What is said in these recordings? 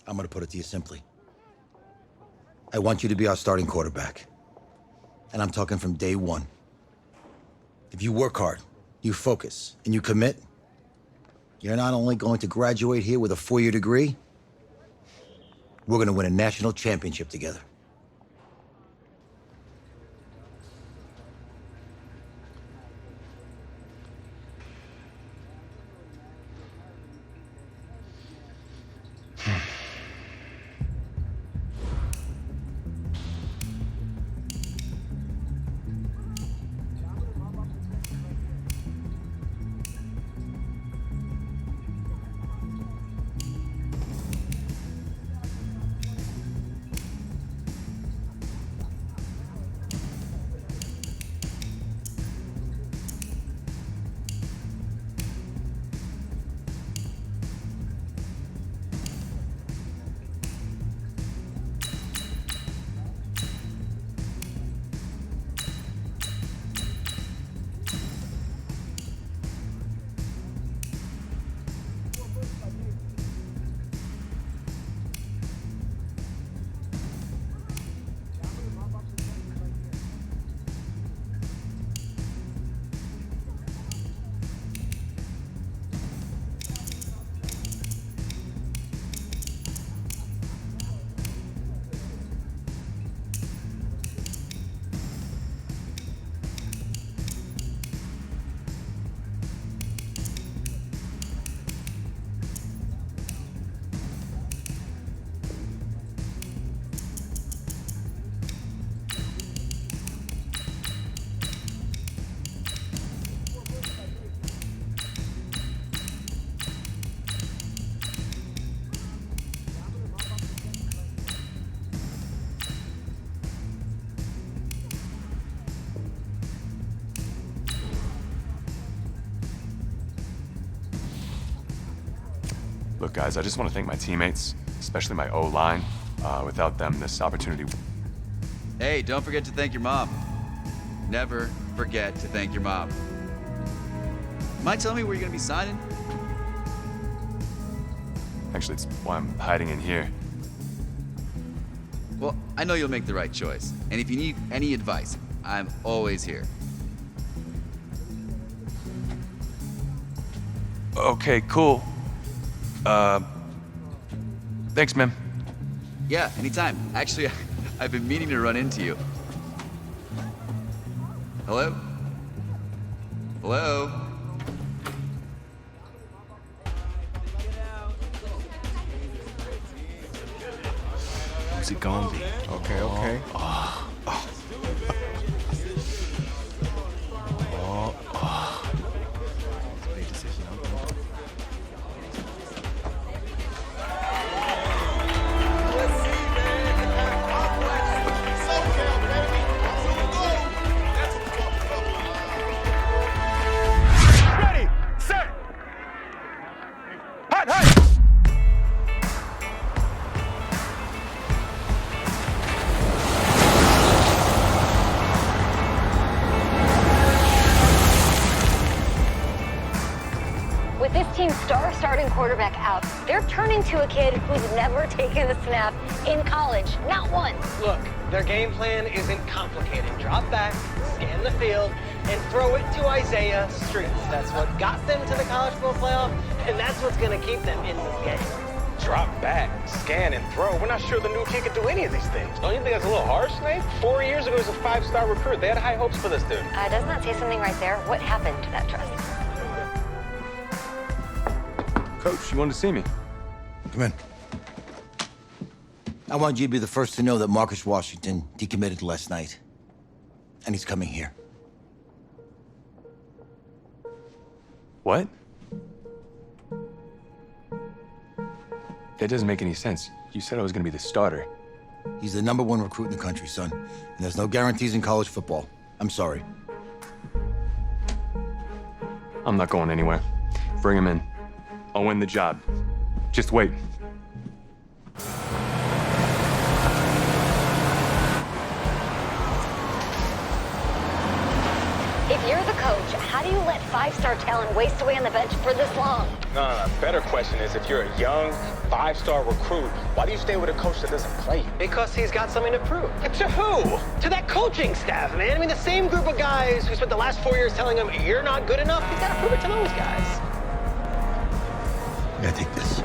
I'm gonna put it to you simply. I want you to be our starting quarterback. And I'm talking from day one. If you work hard, you focus, and you commit, you're not only going to graduate here with a 4-year degree, we're gonna win a national championship together. Look, guys, I just want to thank my teammates, especially my O-line. Without them, this opportunity... Hey, don't forget to thank your mom. Never forget to thank your mom. Mind telling me where you're gonna be signing? Actually, it's why I'm hiding in here. Well, I know you'll make the right choice. And if you need any advice, I'm always here. Okay, cool. Thanks, man. Yeah, anytime. Actually, I've been meaning to run into you. Hello? Hello? Who's it gonna be? Okay, okay. Ready, set, hot, hot. With this team's star starting quarterback out, they're turning to a kid who's never taken a snap in college, not once. Look, their game plan isn't complicated. Drop back, scan the field, and throw it to Isaiah Streets. That's what got them to the college football playoff, and that's what's going to keep them in this game. Drop back, scan, and throw. We're not sure the new kid can do any of these things. Don't you think that's a little harsh, Nate? 4 years ago, he was a 5-star recruit. They had high hopes for this dude. Doesn't that say something right there? What happened to that trust? Coach, you wanted to see me? Come in. I want you to be the first to know that Marcus Washington decommitted last night. And he's coming here. What? That doesn't make any sense. You said I was gonna be the starter. He's the #1 recruit in the country, son. And there's no guarantees in college football. I'm sorry. I'm not going anywhere. Bring him in. I'll win the job. Just wait. If you're the coach, how do you let 5-star talent waste away on the bench for this long? No. Better question is, if you're a young, 5-star recruit, why do you stay with a coach that doesn't play? Because he's got something to prove. To who? To that coaching staff, man. I mean, the same group of guys who spent the last 4 years telling him, you're not good enough, he's got to prove it to those guys. I gotta take this.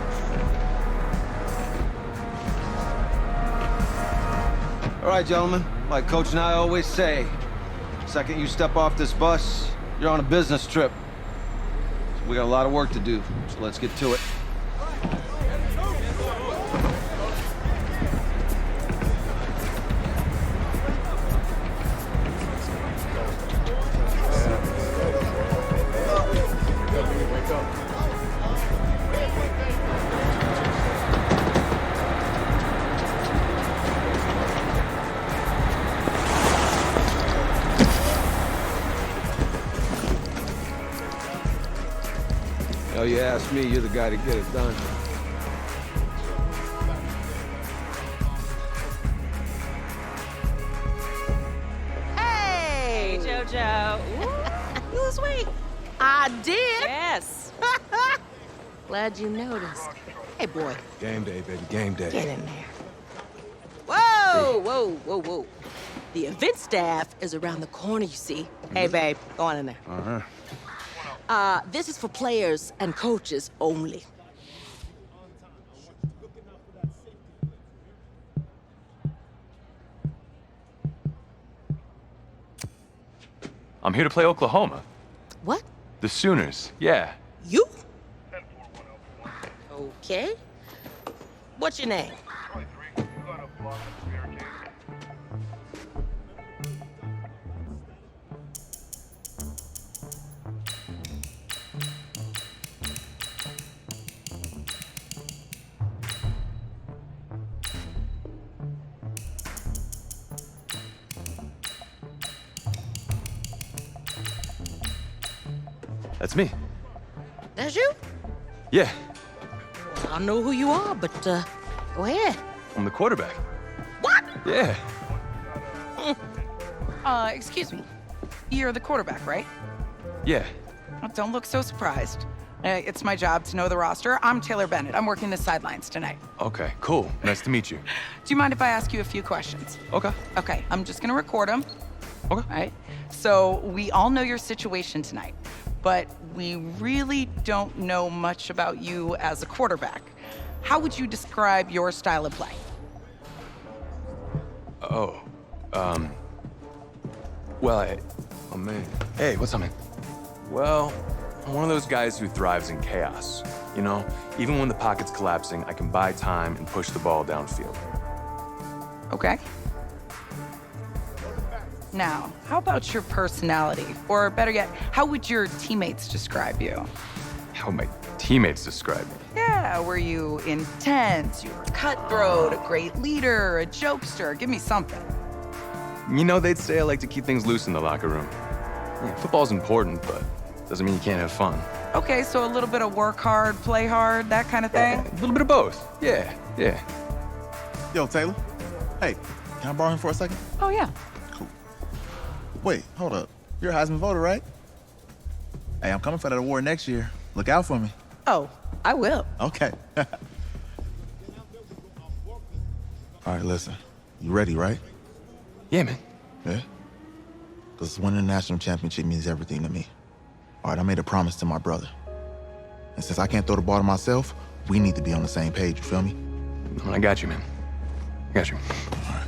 All right, gentlemen, like Coach and I always say, the second you step off this bus, you're on a business trip. So we got a lot of work to do, so let's get to it. Oh, you ask me, you're the guy to get it done. Hey, JoJo. You was sweet. I did. Yes. Glad you noticed. Hey, boy, Game day, baby, game day. get in there. Whoa, whoa, whoa, whoa. The event staff is around the corner, you see. Hey, babe, go on in there. Uh-huh. This is for players and coaches only. I'm here to play Oklahoma. What? The Sooners, yeah. You? Okay. What's your name? That's me. That's you? Yeah, I don't know who you are, but go ahead. I'm the quarterback. What? Yeah. Excuse me. You're the quarterback, right? Yeah. Oh, don't look so surprised. It's my job to know the roster. I'm Taylor Bennett. I'm working the sidelines tonight. Okay, cool. Nice to meet you. Do you mind if I ask you a few questions? Okay. Okay, I'm just gonna record them. Okay. All right. So we all know your situation tonight, but we really don't know much about you as a quarterback. How would you describe your style of play? Oh, oh man. Hey, what's up, man? Well, I'm one of those guys who thrives in chaos. You know, even when the pocket's collapsing, I can buy time and push the ball downfield. Okay. Now, how about your personality? Or better yet, how would your teammates describe you? How my teammates describe me. Yeah, were you intense? You were cutthroat, a great leader, a jokester? Give me something. You know, they'd say I like to keep things loose in the locker room. Yeah, football's important, but doesn't mean you can't have fun. Okay, so a little bit of work hard, play hard, that kind of thing? Yeah, a little bit of both. Yeah. Yo, Taylor. Hey, can I borrow him for a second? Oh, yeah. Cool. Wait, hold up. You're a Heisman voter, right? Hey, I'm coming for that award next year. Look out for me. Oh, I will. Okay. All right, listen. You ready, right? Yeah, man. Yeah? Because winning the national championship means everything to me. All right, I made a promise to my brother. And since I can't throw the ball to myself, we need to be on the same page, you feel me? I got you, man. I got you. All right.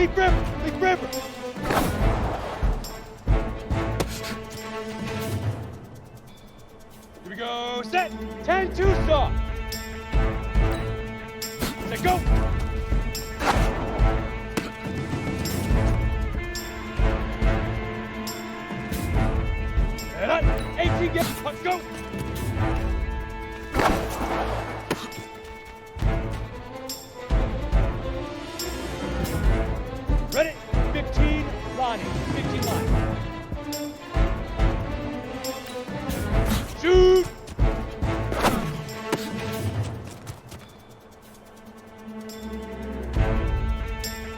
Leaf river! Leaf river! Here we go, set! 10-2 soft! Set, go! And on, 18 get, let's go! Ready, 15, Lonnie, 15 line. Shoot!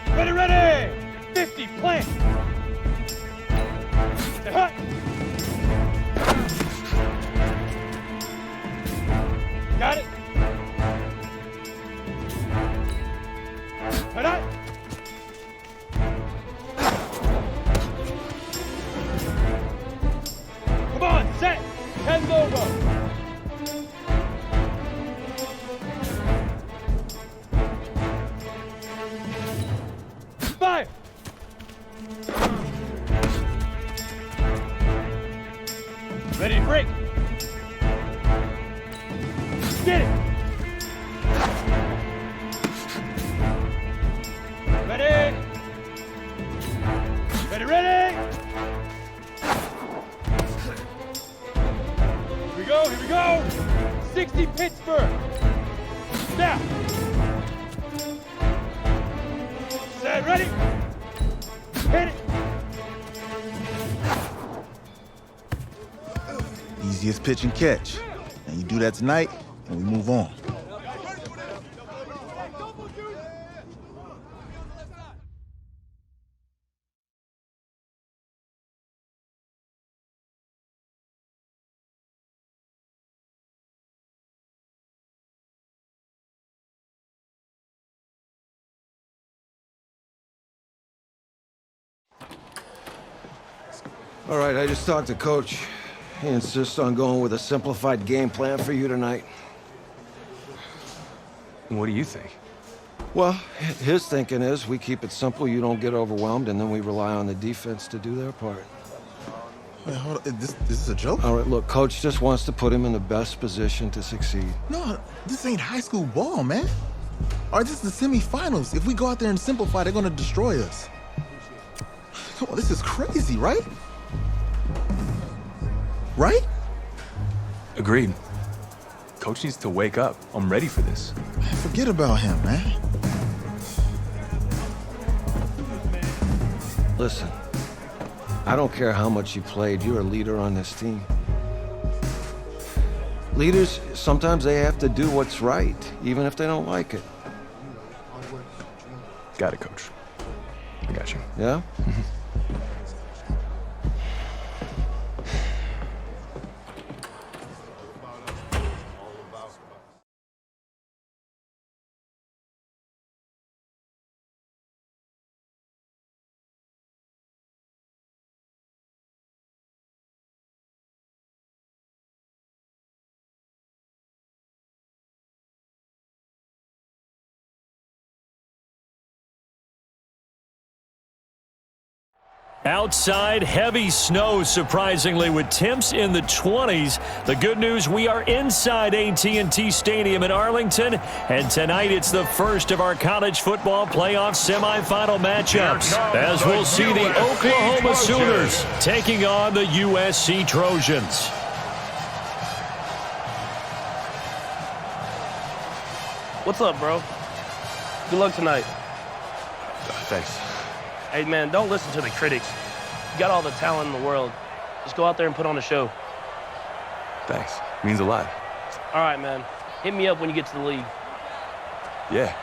Ready, ready! 50, plant! Stay hot! Got it! Head on! Come on, set! 10 logo! Fire! Ready to break! Get it! Ready! Ready, ready! Here we go! 60 Pittsburgh! Now! Set, ready! Hit it! Easiest pitch and catch. And you do that tonight, and we move on. All right, I just talked to Coach. He insists on going with a simplified game plan for you tonight. What do you think? Well, his thinking is we keep it simple, you don't get overwhelmed, and then we rely on the defense to do their part. Wait, hold on. This is a joke? All right, look, Coach just wants to put him in the best position to succeed. No, this ain't high school ball, man. All right, this is the semifinals. If we go out there and simplify, they're gonna destroy us. Come on, this is crazy, right? Right? Agreed. Coach needs to wake up. I'm ready for this. Forget about him, man. Listen, I don't care how much you played, you're a leader on this team. Leaders, sometimes they have to do what's right, even if they don't like it. Got it, Coach. I got you. Yeah? Outside, heavy snow, surprisingly, with temps in the 20s. The good news, we are inside AT&T Stadium in Arlington, and tonight it's the first of our college football playoff semifinal matchups, as we'll see the Oklahoma Sooners taking on the USC Trojans. What's up, bro? Good luck tonight. Thanks. Hey, man, don't listen to the critics. You got all the talent in the world. Just go out there and put on a show. Thanks. Means a lot. All right, man. Hit me up when you get to the league. Yeah.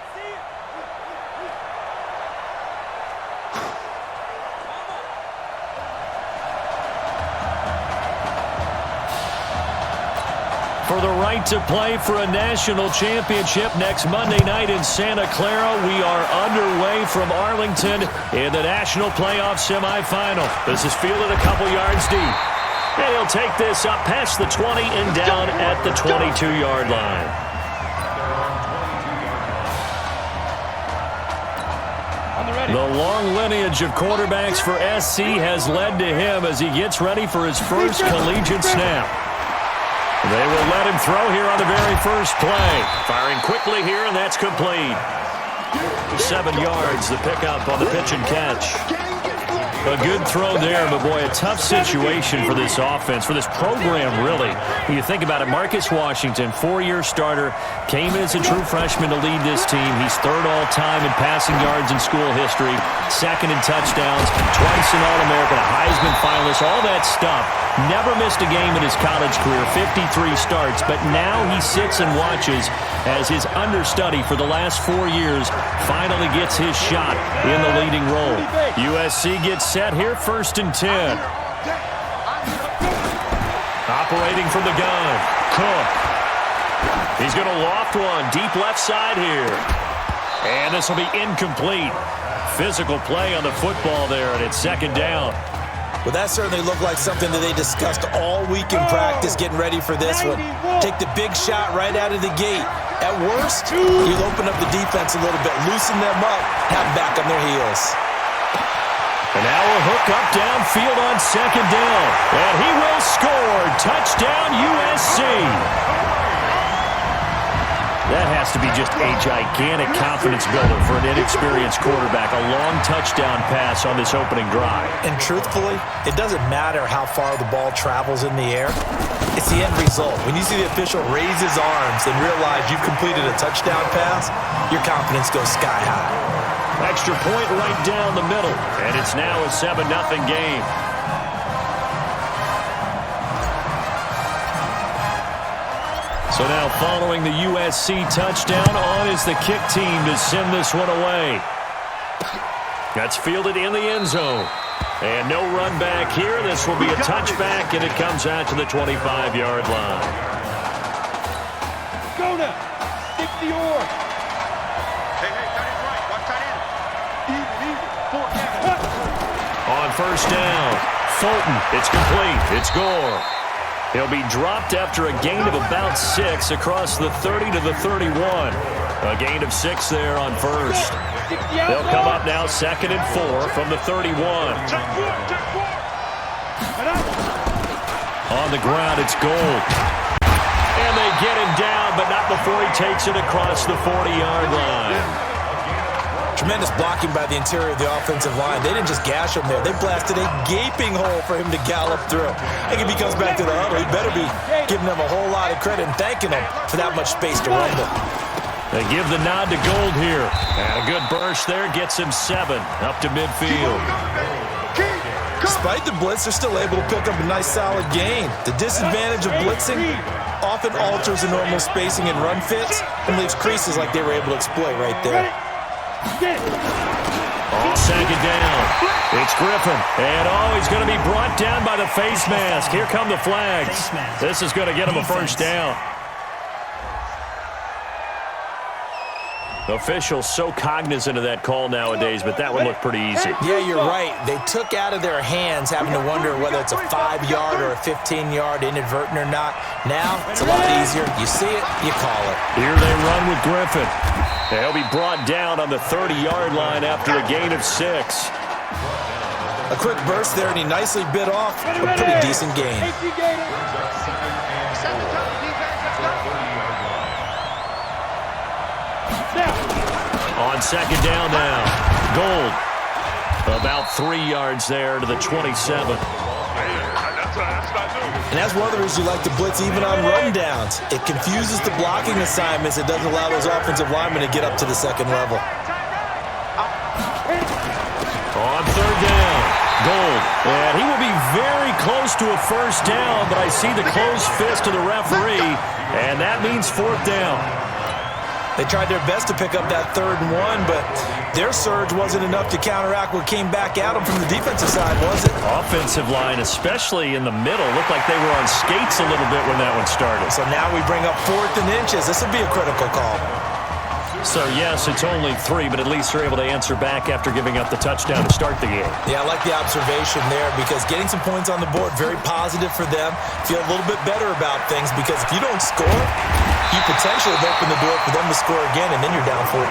For the right to play for a national championship next Monday night in Santa Clara, we are underway from Arlington in the national playoff semifinal. This is fielded a couple yards deep. And he'll take this up past the 20 and down at the 22-yard line. On the The long lineage of quarterbacks for SC has led to him as he gets ready for his first collegiate snap. They will let him throw here on the very first play. Firing quickly here, and that's complete. 7 yards, the pickup on the pitch and catch. A good throw there, but boy, a tough situation for this offense, for this program, really. When you think about it, Marcus Washington, 4-year starter, came in as a true freshman to lead this team. He's 3rd all-time in passing yards in school history, 2nd in touchdowns, twice an All-American, a Heisman finalist, all that stuff. Never missed a game in his college career, 53 starts, but now he sits and watches as his understudy for the last 4 years finally gets his shot in the leading role. USC gets set here, 1st and 10. Operating from the gun, Cook. He's going to loft one, deep left side here. And this will be incomplete. Physical play on the football there, and it's 2nd down. Well, that certainly looked like something that they discussed all week in practice, getting ready for this one. Take the big shot right out of the gate. At worst, you'll open up the defense a little bit, loosen them up, have them back on their heels. And now a hook up downfield on 2nd down. And he will score. Touchdown, USC. That has to be just a gigantic confidence builder for an inexperienced quarterback. A long touchdown pass on this opening drive. And truthfully, it doesn't matter how far the ball travels in the air. It's the end result. When you see the official raise his arms and realize you've completed a touchdown pass, your confidence goes sky high. Extra point right down the middle. And it's now a 7-0 game. So now following the USC touchdown, on is the kick team to send this one away. That's fielded in the end zone. And no run back here. This will be a touchback, and it comes out to the 25-yard line. Go now. Stick the oar. Hey, tight end right. Watch tight end. Even. On 1st down, Fulton. It's complete. It's Gore. He'll be dropped after a gain of about 6 across the 30 to the 31. A gain of 6 there on 1st. They'll come up now 2nd and 4 from the 31. On the ground, it's Gold. And they get him down, but not before he takes it across the 40-yard line. Tremendous blocking by the interior of the offensive line. They didn't just gash him there. They blasted a gaping hole for him to gallop through. I think if he comes back to the huddle, he better be giving them a whole lot of credit and thanking them for that much space to rumble. They give the nod to Gold here. And a good burst there gets him 7 up to midfield. Despite the blitz, they're still able to pick up a nice solid gain. The disadvantage of blitzing often alters the normal spacing and run fits and leaves creases like they were able to exploit right there. On 2nd down, it's Griffin. And he's going to be brought down by the face mask. Here come the flags. This is going to get him a 1st down. Officials so cognizant of that call nowadays, but that would look pretty easy. Yeah, you're right. They took out of their hands having to wonder whether it's a 5-yard or a 15-yard inadvertent or not. Now, it's a lot easier. You see it, you call it. Here they run with Griffin. They'll be brought down on the 30-yard line after a gain of 6. A quick burst there, and he nicely bit off a pretty decent gain. On 2nd down now, Gold. About 3 yards there to the 27. And that's one of the reasons you like to blitz even on rundowns. It confuses the blocking assignments. It doesn't allow those offensive linemen to get up to the 2nd level. On 3rd down, Gold. And he will be very close to a 1st down, but I see the closed fist of the referee, and that means 4th down. They tried their best to pick up that 3rd and 1, but their surge wasn't enough to counteract what came back at them from the defensive side, was it? Offensive line, especially in the middle, looked like they were on skates a little bit when that one started. So now we bring up 4th and inches. This will be a critical call. So, yes, it's only 3, but at least they're able to answer back after giving up the touchdown to start the game. Yeah, I like the observation there because getting some points on the board, very positive for them. Feel a little bit better about things because if you don't score, you potentially open the door for them to score again, and then you're down 14.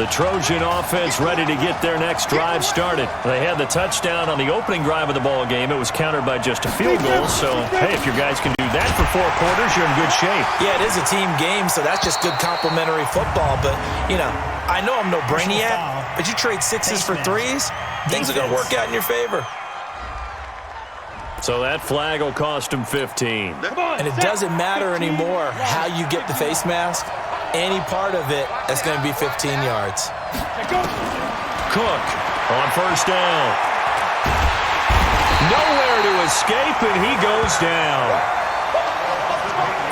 The Trojan offense ready to get their next drive started. They had the touchdown on the opening drive of the ball game. It was countered by just a field goal. So, hey, if your guys can do that for 4 quarters, you're in good shape. Yeah, it is a team game, so that's just good complimentary football. But, you know, I know I'm no brainiac, but you trade 6s for 3s, things are going to work out in your favor. So that flag will cost him 15. And it doesn't matter anymore how you get the face mask. Any part of it is going to be 15 yards. Cook on first down. Nowhere to escape, and he goes down.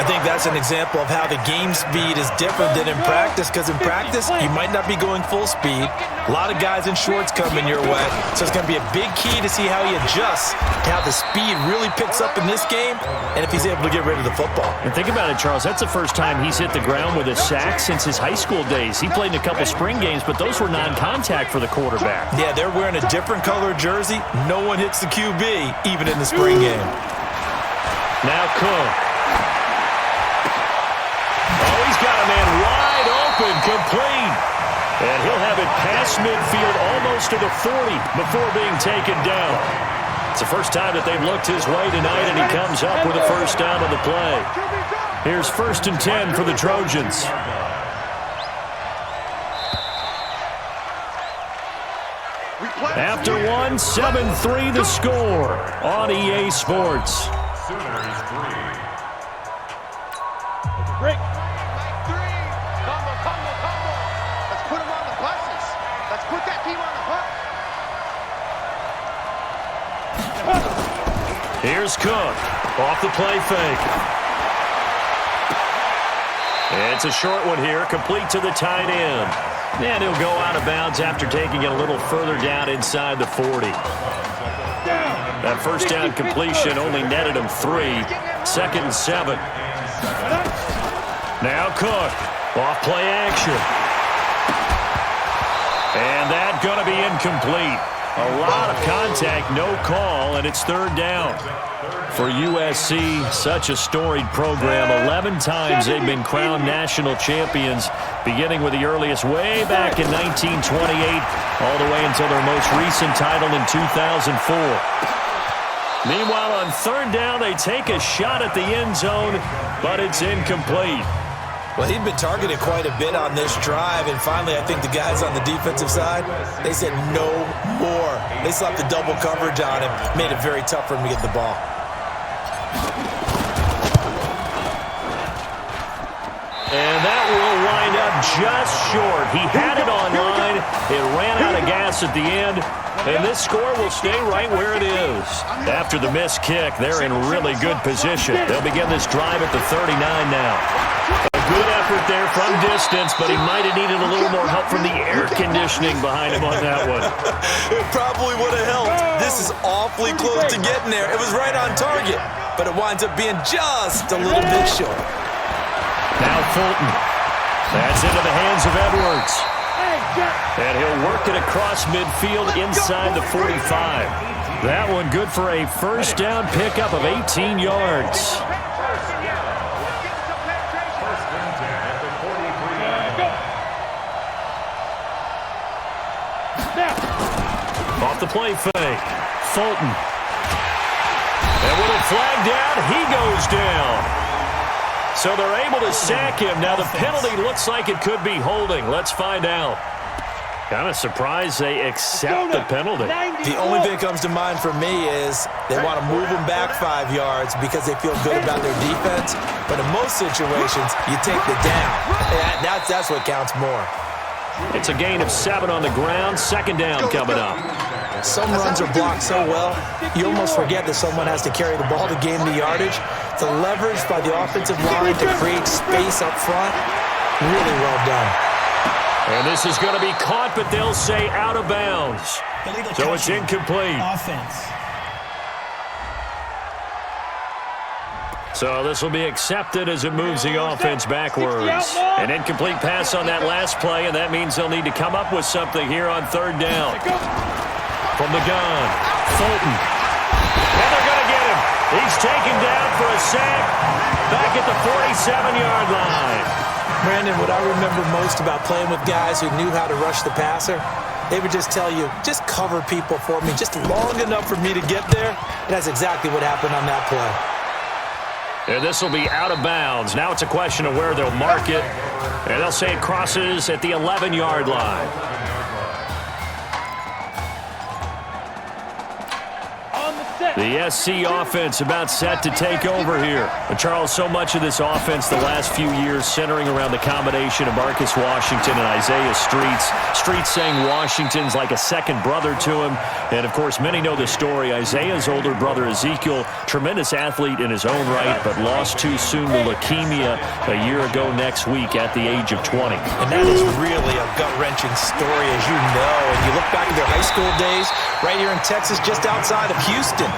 I think that's an example of how the game speed is different than in practice, because in practice, you might not be going full speed. A lot of guys in shorts coming your way, so it's going to be a big key to see how he adjusts, how the speed really picks up in this game, and if he's able to get rid of the football. And think about it, Charles. That's the first time he's hit the ground with a sack since his high school days. He played in a couple spring games, but those were non-contact for the quarterback. Yeah, they're wearing a different color jersey. No one hits the QB, even in the spring game. Now Cook. Oh, he's got a man wide open, complete. And he'll have it past midfield almost to the 40 before being taken down. It's the first time that they've looked his way tonight, and he comes up with a first down on the play. Here's 1st and 10 for the Trojans. After one, 7-3 the score on EA Sports. Break. Combo. Let's put them on the buses. Let's put that team on the bus. Here's Cook off the play fake. It's a short one here, complete to the tight end. And he'll go out of bounds after taking it a little further down inside the 40. That first down completion only netted him 3. 2nd and 7. Now Cook, off play action. And that going to be incomplete. A lot of contact, no call, and it's 3rd down. For USC, such a storied program. 11 times they've been crowned national champions, beginning with the earliest way back in 1928, all the way until their most recent title in 2004. Meanwhile, on 3rd down, they take a shot at the end zone, but it's incomplete. Well, he'd been targeted quite a bit on this drive, and finally I think the guys on the defensive side, they said no more. They slapped the double coverage on him, made it very tough for him to get the ball. And that will wind up just short. He had it on line. It ran out of gas at the end. And this score will stay right where it is. After the missed kick, they're in really good position. They'll begin this drive at the 39 now. A good effort there from distance, but he might have needed a little more help from the air conditioning behind him on that one. It probably would have helped. This is awfully close to getting there. It was right on target, but it winds up being just a little bit short. Now Fulton. That's into the hands of Edwards. And he'll work it across midfield inside the 45. That one good for a first down pickup of 18 yards. Off the play fake. Fulton. And with a flag down, he goes down. So they're able to sack him. Now the penalty looks like it could be holding. Let's find out. Kind of surprised they accept the penalty. The only thing that comes to mind for me is they want to move them back 5 yards because they feel good about their defense. But in most situations, you take the down. That's what counts more. It's a gain of 7 on the ground. 2nd down coming up. Some runs are blocked so well, you almost forget that someone has to carry the ball to gain the yardage. The leverage by the offensive line to create space up front, really well done. And this is going to be caught, but they'll say out of bounds. So it's incomplete. Offense. So this will be accepted as it moves the offense backwards. An incomplete pass on that last play, and that means they'll need to come up with something here on 3rd down. From the gun, Fulton. And they're going to get him. He's taken down for a sack back at the 47-yard line. Brandon, what I remember most about playing with guys who knew how to rush the passer, they would just tell you, just cover people for me, just long enough for me to get there. And that's exactly what happened on that play. And this will be out of bounds. Now it's a question of where they'll mark it. And they'll say it crosses at the 11-yard line. The SC offense about set to take over here. But Charles, so much of this offense the last few years centering around the combination of Marcus Washington and Isaiah Streets. Streets saying Washington's like a second brother to him. And, of course, many know the story. Isaiah's older brother, Ezekiel, tremendous athlete in his own right, but lost too soon to leukemia a year ago next week at the age of 20. And that is really a gut-wrenching story, as you know. And you look back at their high school days right here in Texas, just outside of Houston.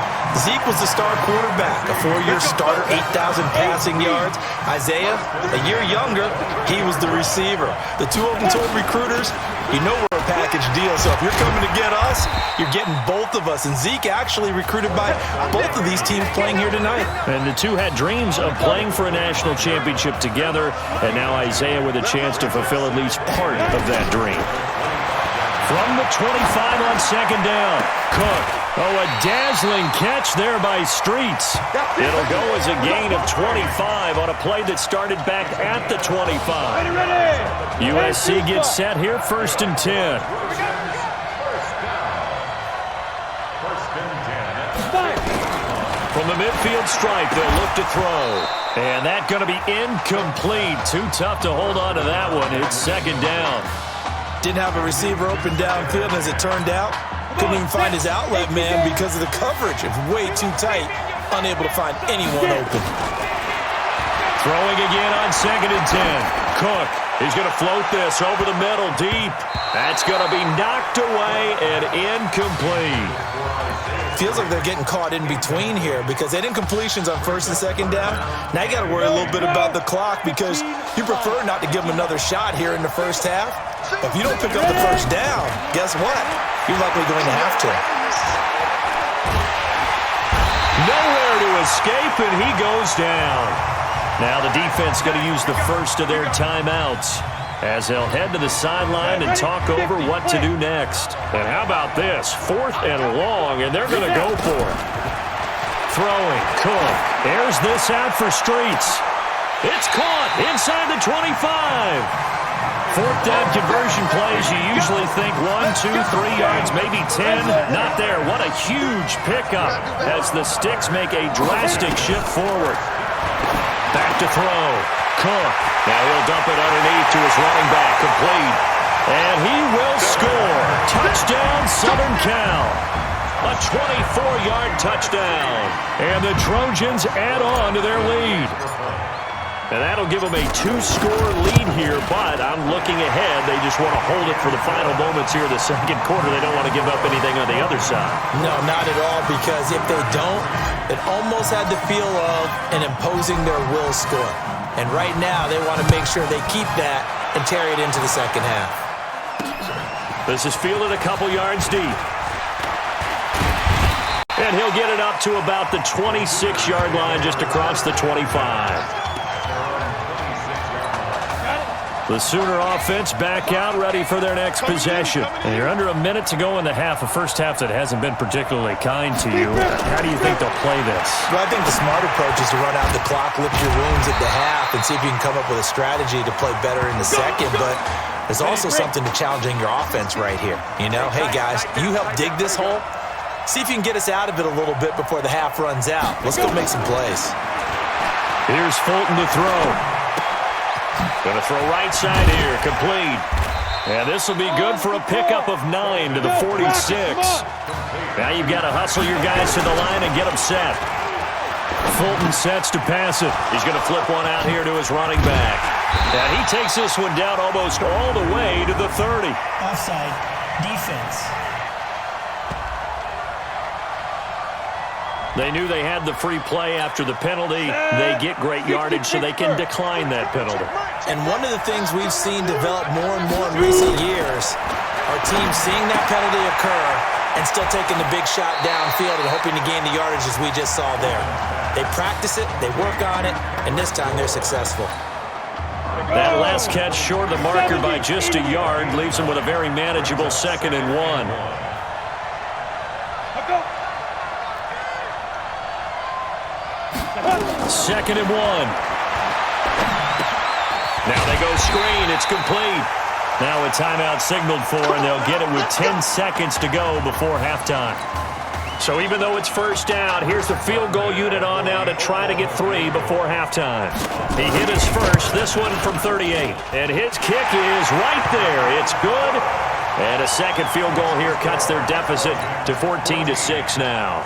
Zeke was the star quarterback, a 4-year starter, 8,000 passing yards. Isaiah, a year younger, he was the receiver. The two of them told recruiters, you know we're a package deal, so if you're coming to get us, you're getting both of us. And Zeke actually recruited by both of these teams playing here tonight. And the two had dreams of playing for a national championship together, and now Isaiah with a chance to fulfill at least part of that dream. From the 25 on second down, Cook. Oh, a dazzling catch there by Streets. It'll go as a gain of 25 on a play that started back at the 25. USC gets set here, 1st and 10. From the midfield stripe, they'll look to throw. And that's going to be incomplete. Too tough to hold on to that one. It's second down. Didn't have a receiver open downfield, as it turned out. Couldn't even find his outlet man because of the coverage. It was way too tight. Unable to find anyone open. Throwing again on 2nd and 10. Cook is going to float this over the middle deep. That's going to be knocked away and incomplete. Feels like they're getting caught in between here because they didn't completions on 1st and 2nd down. Now you got to worry a little bit about the clock because you prefer not to give them another shot here in the first half. But if you don't pick up the first down, guess what? You're likely going to have to. Nowhere to escape, and he goes down. Now the defense going to use the first of their timeouts as they'll head to the sideline and talk over what to do next. And how about this? 4th and long, and they're going to go for it. Throwing, Cook airs this out for Streets. It's caught inside the 25. 4th down conversion plays, you usually think 1, 2, 3 yards, maybe 10. Not there. What a huge pickup as the Sticks make a drastic shift forward. Back to throw. Cook. Now he'll dump it underneath to his running back. Complete. And he will score. Touchdown, Southern Cal. A 24-yard touchdown. And the Trojans add on to their lead. And that'll give them a 2-score lead here, but I'm looking ahead. They just want to hold it for the final moments here in the second quarter. They don't want to give up anything on the other side. No, not at all, because if they don't, it almost had the feel of an imposing their will score. And right now, they want to make sure they keep that and carry it into the second half. This is fielded a couple yards deep. And he'll get it up to about the 26-yard line just across the 25. The Sooner offense back out, ready for their next possession. And you're under a minute to go in the half, a first half that hasn't been particularly kind to you. How do you think they'll play this? Well, I think the smart approach is to run out the clock, lick your wounds at the half, and see if you can come up with a strategy to play better in the second. But there's also something to challenging your offense right here. You know, hey, guys, you help dig this hole. See if you can get us out of it a little bit before the half runs out. Let's go make some plays. Here's Fulton to throw. Going to throw right side here, complete. And this will be good for a pickup of 9 to the 46. Now you've got to hustle your guys to the line and get them set. Fulton sets to pass it. He's going to flip one out here to his running back. And he takes this one down almost all the way to the 30. Offside, defense. They knew they had the free play after the penalty. They get great yardage so they can decline that penalty. And one of the things we've seen develop more and more in recent years are teams seeing that penalty occur and still taking the big shot downfield and hoping to gain the yardage as we just saw there. They practice it, they work on it, and this time they're successful. That last catch short of the marker by just a yard leaves him with a very manageable 2nd and 1. Second and 1. Now they go screen. It's complete. Now a timeout signaled for, and they'll get it with 10 seconds to go before halftime. So even though it's first down, here's the field goal unit on now to try to get 3 before halftime. He hit his first, this one from 38. And his kick is right there. It's good. And a second field goal here cuts their deficit to 14-6 now.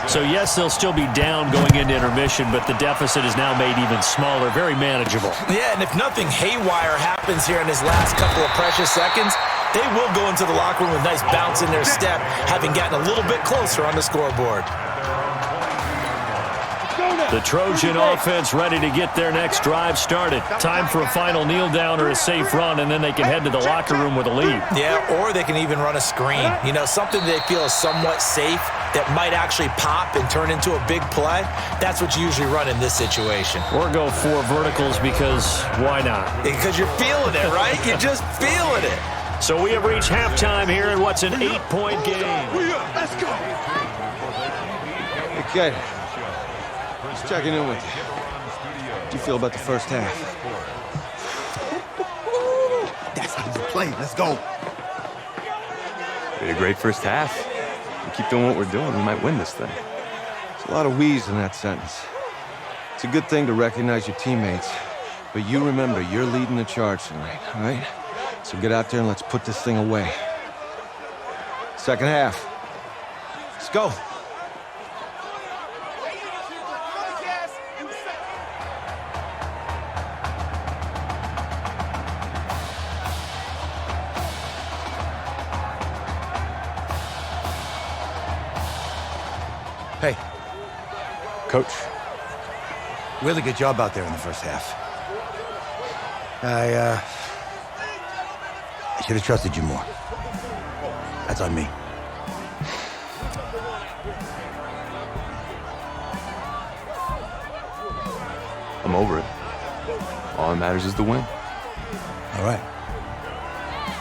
So yes, they'll still be down going into intermission, but the deficit is now made even smaller, very manageable. Yeah, and if nothing haywire happens here in his last couple of precious seconds, they will go into the locker room with a nice bounce in their step, having gotten a little bit closer on the scoreboard. The Trojan offense ready to get their next drive started. Time for a final kneel down or a safe run, and then they can head to the locker room with a lead. Yeah, or they can even run a screen. You know, something they feel is somewhat safe that might actually pop and turn into a big play. That's what you usually run in this situation. Or go 4 verticals because why not? Because you're feeling it, right? You're just feeling it. So we have reached halftime here in what's an 8-point game. Let's go. Okay. Just checking in with you. How do you feel about the first half? That's how you play. Let's go. We had a great first half. We keep doing what we're doing, we might win this thing. There's a lot of we's in that sentence. It's a good thing to recognize your teammates, but you remember you're leading the charge tonight, all right? So get out there and let's put this thing away. Second half. Let's go. Hey. Coach. Really good job out there in the first half. I should have trusted you more. That's on me. I'm over it. All that matters is the win. All right.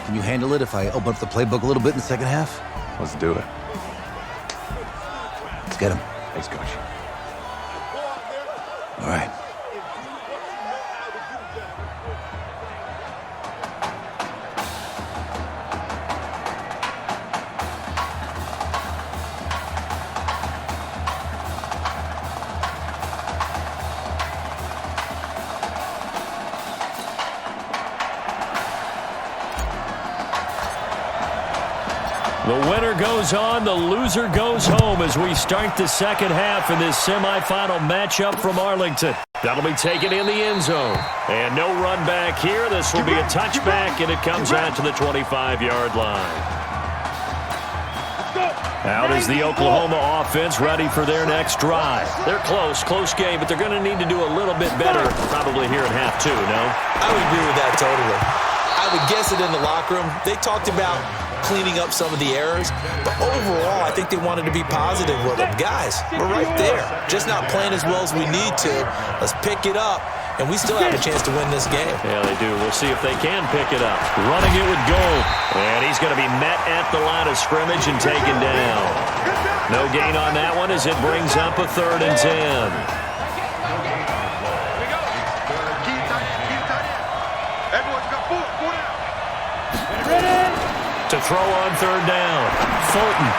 Can you handle it if I open up the playbook a little bit in the second half? Let's do it. Let's get him. Thanks, Coach. All right. The winner goes on, the loser goes home as we start the second half in this semifinal matchup from Arlington. That'll be taken in the end zone. And no run back here. This will be a touchback, and it comes out to the 25-yard line. Out is the Oklahoma offense ready for their next drive. They're close game, but they're going to need to do a little bit better probably here in half 2, no? I would agree with that totally. I would guess it in the locker room. They talked about cleaning up some of the errors, but overall, I think they wanted to be positive with them. Guys, we're right there. Just not playing as well as we need to. Let's pick it up, and we still have a chance to win this game. Yeah, they do. We'll see if they can pick it up. Running it with Gold, and he's going to be met at the line of scrimmage and taken down. No gain on that one as it brings up a 3rd and 10. To throw on 3rd down. Fulton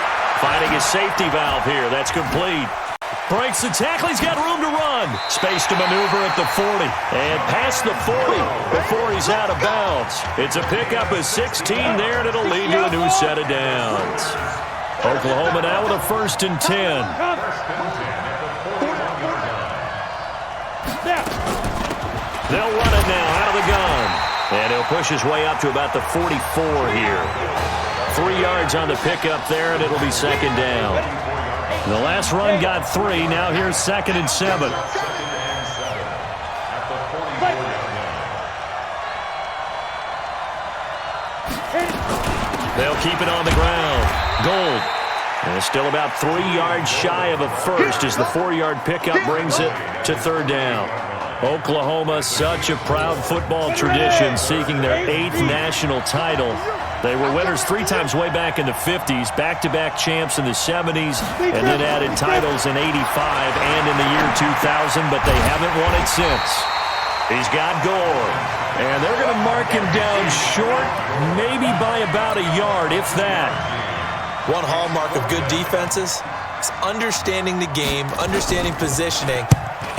finding his safety valve here. That's complete. Breaks the tackle. He's got room to run. Space to maneuver at the 40. And past the 40 before he's out of bounds. It's a pickup of 16 there, and it'll lead to a new set of downs. Oklahoma now with a 1st and 10. They'll run it now out of the gun. And he'll push his way up to about the 44 here. 3 yards on the pickup there, and it'll be 2nd down. The last run got 3. Now here's 2nd and 7. They'll keep it on the ground. Gold. And it's still about 3 yards shy of a first as the 4-yard pickup brings it to 3rd down. Oklahoma, such a proud football tradition, seeking their 8th national title. They were winners 3 times way back in the 50s, back-to-back champs in the 70s, and then added titles in '85 and in the year 2000, but they haven't won it since. He's got Gore, and they're going to mark him down short, maybe by about a yard, if that. One hallmark of good defenses is understanding the game, understanding positioning,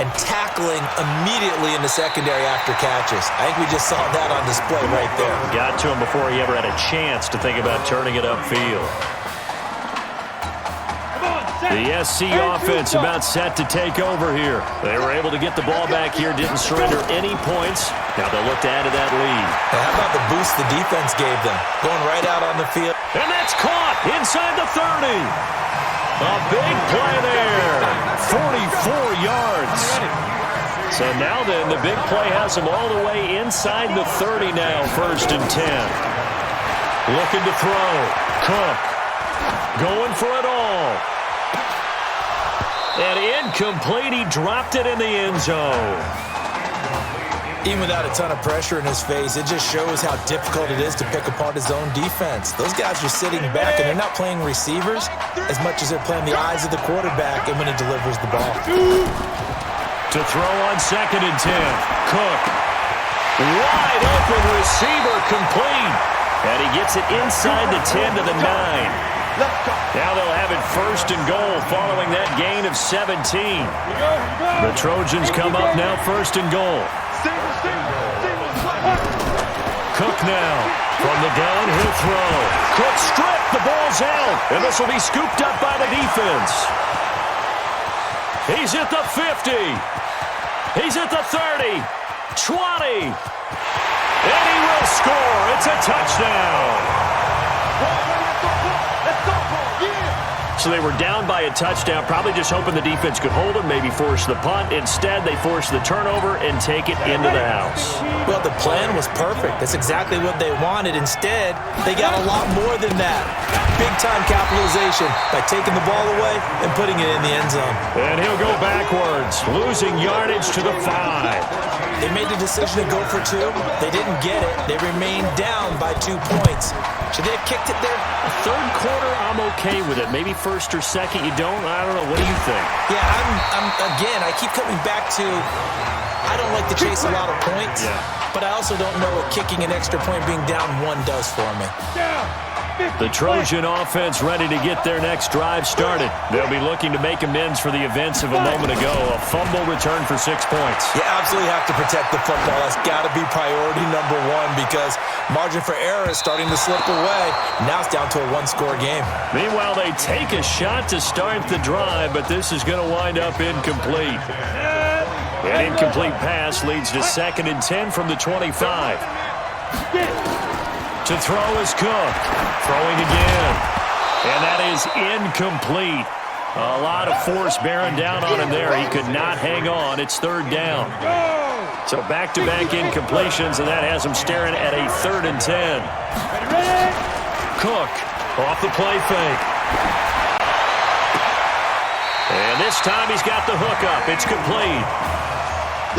and tackling immediately in the secondary after catches. I think we just saw that on display right there. Got to him before he ever had a chance to think about turning it upfield. The SC offense about set to take over here. They were able to get the ball back here, didn't surrender any points. Now they'll look to add to that lead. Now how about the boost the defense gave them? Going right out on the field. And that's caught inside the 30. A big play there. 44 yards. So now then, the big play has them all the way inside the 30 now, 1st and 10. Looking to throw. Cook going for it all. And incomplete. He dropped it in the end zone. Even without a ton of pressure in his face, it just shows how difficult it is to pick apart his own defense. Those guys are sitting back, and they're not playing receivers as much as they're playing the eyes of the quarterback and when he delivers the ball. To throw on 2nd and 10. Cook. Wide open receiver, complete. And he gets it inside the 10 to the 9. Now they'll have it 1st and goal following that gain of 17. The Trojans come up now 1st and goal. Cook now from the downhill throw. Cook stripped. The ball's out. And this will be scooped up by the defense. He's at the 50. He's at the 30. 20. And he will score. It's a touchdown. So they were down by a touchdown, probably just hoping the defense could hold them, maybe force the punt. Instead, they forced the turnover and take it into the house. Well, the plan was perfect. That's exactly what they wanted. Instead, they got a lot more than that. Big-time capitalization by taking the ball away and putting it in the end zone. And he'll go backwards, losing yardage to the 5. They made the decision to go for 2. They didn't get it. They remained down by 2 points. Should they have kicked it there? 3rd quarter, I'm okay with it. Maybe 1st or 2nd, you don't? I don't know. What do you think? Yeah, again, I keep coming back to I don't like to chase a lot of points, but I also don't know what kicking an extra point being down 1 does for me. The Trojan offense ready to get their next drive started. They'll be looking to make amends for the events of a moment ago. A fumble return for 6 points. You absolutely have to protect the football. That's got to be priority number 1 because margin for error is starting to slip away. Now it's down to a 1-score game. Meanwhile, they take a shot to start the drive, but this is going to wind up incomplete. An incomplete pass leads to 2nd and 10 from the 25. To throw is Cook. Throwing again. And that is incomplete. A lot of force bearing down on him there. He could not hang on. It's 3rd down. So back-to-back incompletions, and that has him staring at a 3rd and 10. Cook off the play fake. And this time he's got the hook up. It's complete.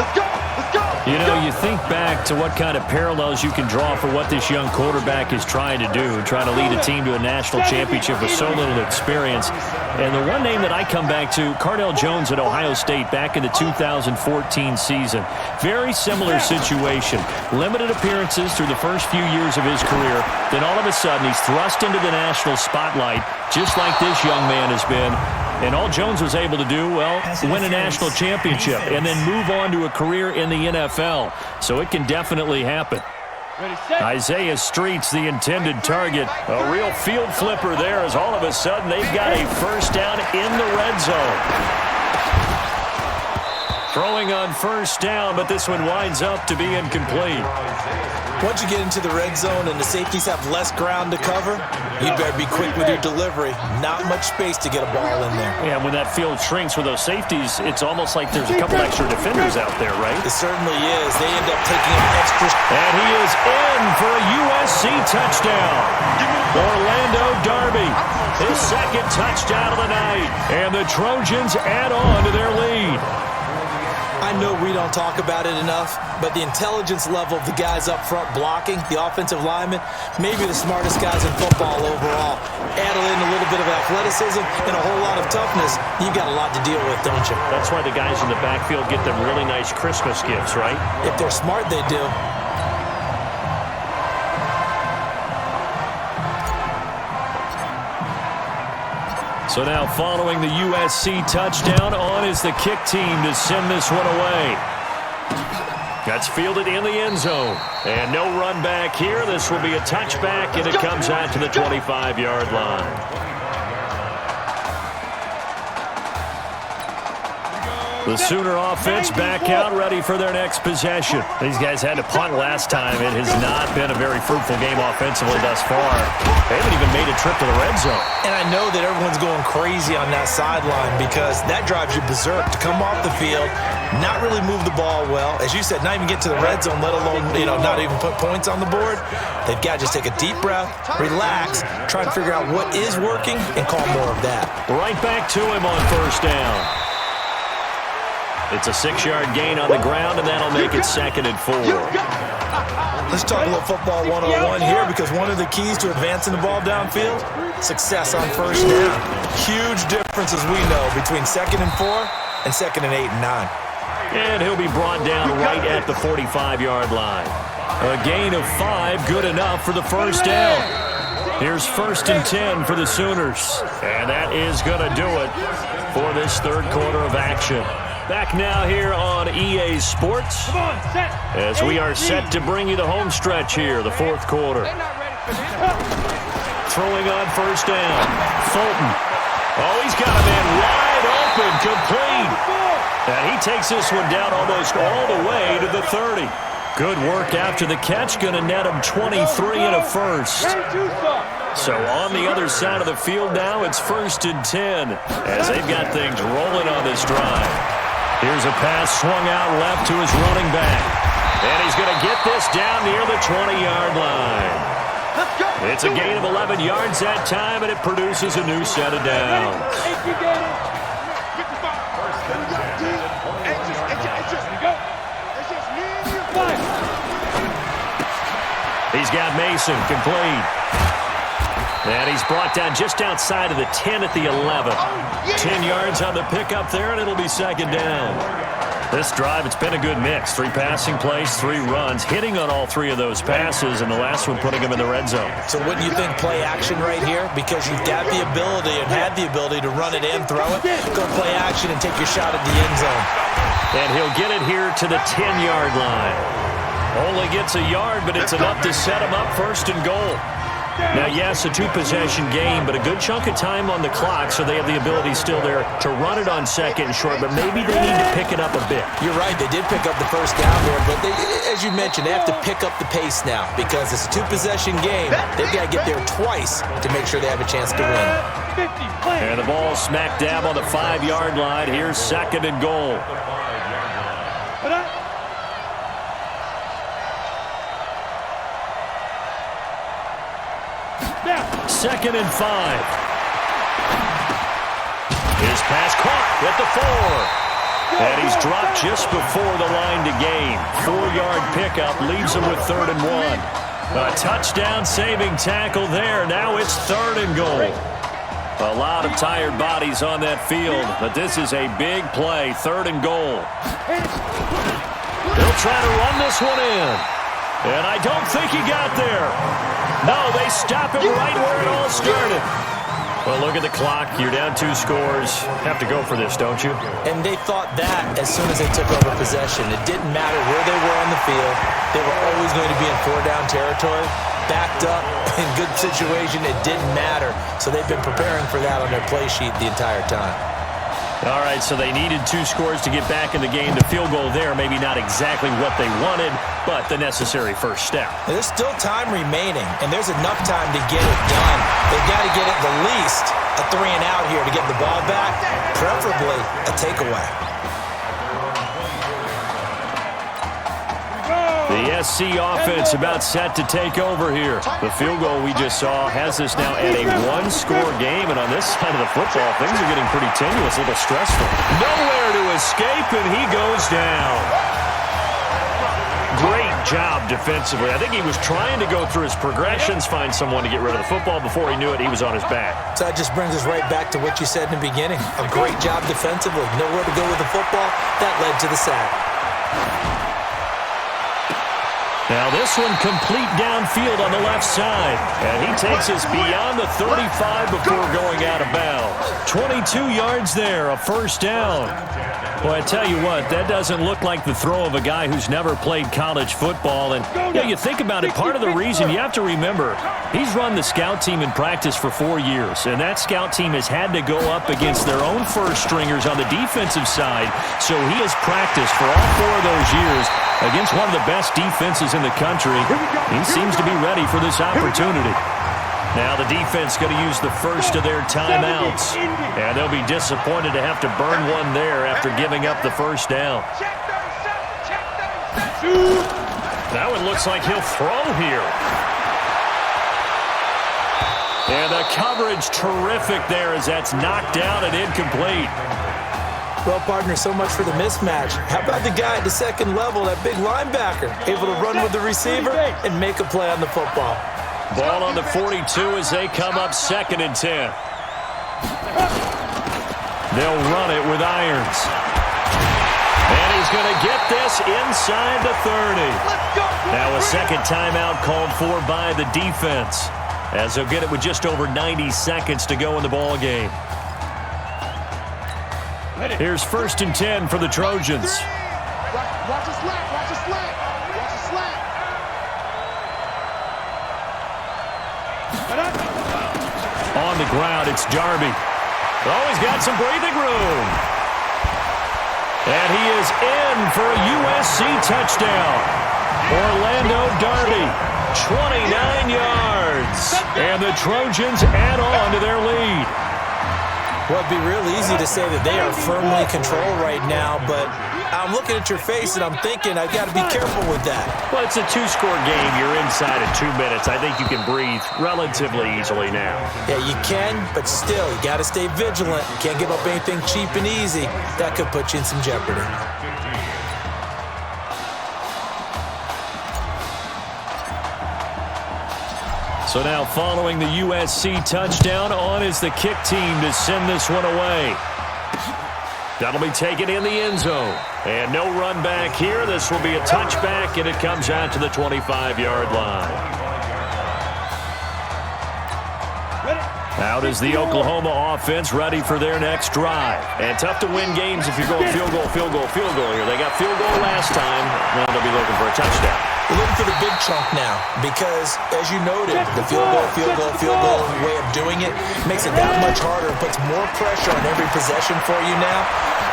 Let's go! Let's go! You know, you think back to what kind of parallels you can draw for what this young quarterback is trying to do, trying to lead a team to a national championship with so little experience. And the one name that I come back to, Cardell Jones at Ohio State back in the 2014 season. Very similar situation. Limited appearances through the first few years of his career. Then all of a sudden, he's thrust into the national spotlight, just like this young man has been. And all Jones was able to do, well, win a national championship and then move on to a career in the NFL. So it can definitely happen. Isaiah Street's the intended target. A real field flipper there as all of a sudden they've got a 1st down in the red zone. Throwing on 1st down, but this one winds up to be incomplete. Once you get into the red zone and the safeties have less ground to cover, you better be quick with your delivery. Not much space to get a ball in there. Yeah, when that field shrinks with those safeties, it's almost like there's a couple extra defenders out there, right? It certainly is. They end up taking an extra. And he is in for a USC touchdown. Orlando Darby, his 2nd touchdown of the night. And the Trojans add on to their lead. I know we don't talk about it enough, but the intelligence level of the guys up front blocking, the offensive linemen, maybe the smartest guys in football overall. Add in a little bit of athleticism and a whole lot of toughness, you got a lot to deal with, don't you? That's why the guys in the backfield get them really nice Christmas gifts, right? If they're smart, they do. So now following the USC touchdown, on is the kick team to send this one away. That's fielded in the end zone. And no run back here. This will be a touchback, and it comes out to the 25-yard line. The Sooner offense back out, ready for their next possession. These guys had to punt last time. It has not been a very fruitful game offensively thus far. They haven't even made a trip to the red zone. And I know that everyone's going crazy on that sideline because that drives you berserk to come off the field, not really move the ball well. As you said, not even get to the red zone, let alone, not even put points on the board. They've got to just take a deep breath, relax, try and figure out what is working, and call more of that. Right back to him on first down. It's a 6-yard gain on the ground, and that'll make it 2nd and 4. Let's talk a little football 101 here, because one of the keys to advancing the ball downfield, success on first down. Huge difference, as we know, between 2nd and 4 and 2nd and 8 and 9. And he'll be brought down right at the 45-yard line. A gain of 5, good enough for the first down. Here's 1st and 10 for the Sooners. And that is going to do it for this third quarter of action. Back now here on EA Sports as we are set to bring you the home stretch here, the fourth quarter. Throwing on first down, Fulton. Oh, he's got a man wide open, complete. And he takes this one down almost all the way to the 30. Good work after the catch, going to net him 23 and a first. So on the other side of the field now, it's 1st and 10 as they've got things rolling on this drive. Here's a pass swung out left to his running back. And he's going to get this down near the 20-yard line. It's a gain of 11 yards that time, and it produces a new set of downs. He's got Mason complete. And he's brought down just outside of the 10 at the 11. 10 yards on the pickup there, and it'll be 2nd down. This drive, it's been a good mix. 3 passing plays, 3 runs, hitting on all 3 of those passes, and the last one putting him in the red zone. So wouldn't you think play action right here? Because you've got the ability and had the ability to run it and throw it. Go play action and take your shot at the end zone. And he'll get it here to the 10-yard line. Only gets a yard, but it's enough to set him up 1st and goal. Now, yes, a 2-possession game, but a good chunk of time on the clock, so they have the ability still there to run it on 2nd and short, but maybe they need to pick it up a bit. You're right, they did pick up the first down there, but as you mentioned, they have to pick up the pace now because it's a 2-possession game. They've got to get there twice to make sure they have a chance to win. And the ball smack dab on the 5-yard line. Here's 2nd and goal. 2nd and 5. His pass caught at the 4. And he's dropped just before the line to gain. 4-yard pickup leaves him with 3rd and 1. A touchdown saving tackle there. Now it's 3rd and goal. A lot of tired bodies on that field, but this is a big play. 3rd and goal. They'll try to run this one in. And I don't think he got there. No, they stop him right where it all started. Well, look at the clock. You're down 2 scores. Have to go for this, don't you? And they thought that as soon as they took over possession. It didn't matter where they were on the field. They were always going to be in 4-down territory. Backed up, in good situation, it didn't matter. So they've been preparing for that on their play sheet the entire time. All right, so they needed 2 scores to get back in the game. The field goal there, maybe not exactly what they wanted, but the necessary first step. There's still time remaining, and there's enough time to get it done. They've got to get at the least a 3 and out here to get the ball back, preferably a takeaway. The The SC offense about set to take over here. The field goal we just saw has us now at a one-score game, and on this side of the football, things are getting pretty tenuous, a little stressful. Nowhere to escape, and he goes down. Great job defensively. I think he was trying to go through his progressions, find someone to get rid of the football. Before he knew it, he was on his back. So that just brings us right back to what you said in the beginning. A great job defensively. Nowhere to go with the football. That led to the sack. Now this one complete downfield on the left side. And he takes us beyond the 35 before going out of bounds. 22 yards there, a first down. Well, I tell you what, that doesn't look like the throw of a guy who's never played college football. And you think about it, part of the reason you have to remember, he's run the scout team in practice for 4 years. And that scout team has had to go up against their own first stringers on the defensive side. So he has practiced for all 4 of those years against one of the best defenses in the country. He seems to be ready for this opportunity. Now the defense going to use the first of their timeouts. And they'll be disappointed to have to burn one there after giving up the first down. Now it looks like he'll throw here. And the coverage terrific there as that's knocked down and incomplete. Well, partner, so much for the mismatch. How about the guy at the second level, that big linebacker, able to run with the receiver and make a play on the football? Ball on the 42 as they come up 2nd and 10. They'll run it with Irons. And he's going to get this inside the 30. Now a second timeout called for by the defense, as they'll get it with just over 90 seconds to go in the ball game. Here's 1st and 10 for the Trojans. Watch the slack, watch the slack, watch the slack. On the ground, it's Darby. Oh, he's got some breathing room. And he is in for a USC touchdown. Orlando Darby, 29 yards. And the Trojans add on to their lead. Well, it'd be real easy to say that they are firmly in control right now, but I'm looking at your face and I'm thinking I've got to be careful with that. Well, it's a 2-score game. You're inside of 2 minutes. I think you can breathe relatively easily now. Yeah, you can, but still, you got to stay vigilant. You can't give up anything cheap and easy. That could put you in some jeopardy. So now following the USC touchdown, on is the kick team to send this one away. That'll be taken in the end zone. And no run back here. This will be a touchback, and it comes out to the 25-yard line. Out is the Oklahoma offense, ready for their next drive. And tough to win games if you're going field goal, field goal, field goal here. They got field goal last time. Now they'll be looking for a touchdown. We're looking for the big chunk now because, as you noted, the field goal way of doing it makes it that much harder and puts more pressure on every possession for you now.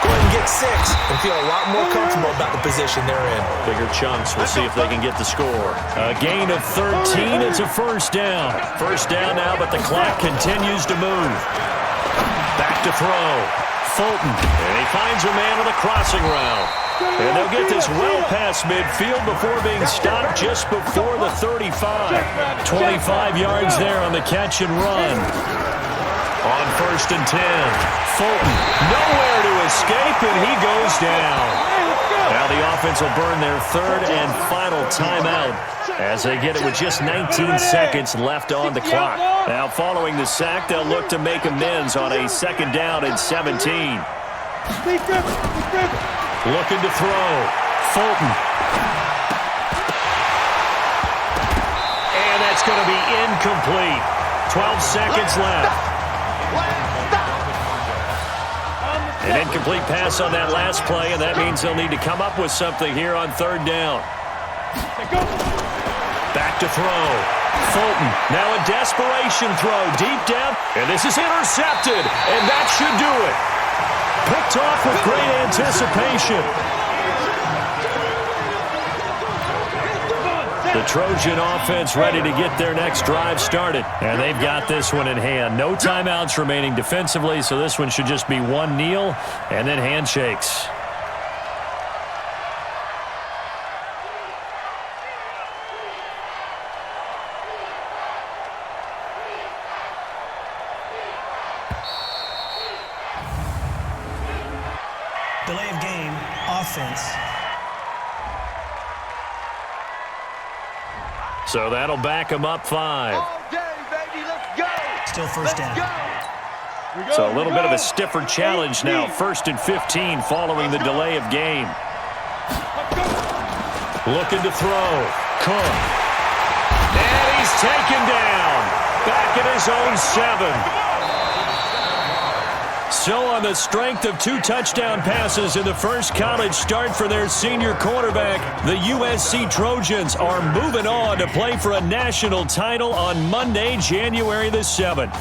Go ahead and get 6 and feel a lot more comfortable about the position they're in. Bigger chunks. We'll see if they can get the score. A gain of 13. It's a first down. First down now, but the clock continues to move. Back to throw. Fulton. And he finds a man on the crossing route. And they'll get this well past midfield before being stopped just before the 35. 25 yards there on the catch and run. On 1st and 10. Fulton nowhere to escape, and he goes down. Now the offense will burn their 3rd and final timeout as they get it with just 19 seconds left on the clock. Now following the sack, they'll look to make amends on a 2nd down and 17. Looking to throw. Fulton. And that's going to be incomplete. 12 seconds left. An incomplete pass on that last play, and that means they'll need to come up with something here on 3rd down. Back to throw. Fulton. Now a desperation throw deep down, and this is intercepted, and that should do it. Picked off with great anticipation. The Trojan offense ready to get their next drive started. And they've got this one in hand. No timeouts remaining defensively, so this one should just be one kneel and then handshakes. defense. So that'll back him up 5. Still first down. So a little bit of a stiffer challenge now. 1st and 15 following the delay of game. Looking to throw. Cook. And he's taken down. Back at his own 7. So on the strength of 2 touchdown passes in the first college start for their senior quarterback, the USC Trojans are moving on to play for a national title on Monday, January the 7th.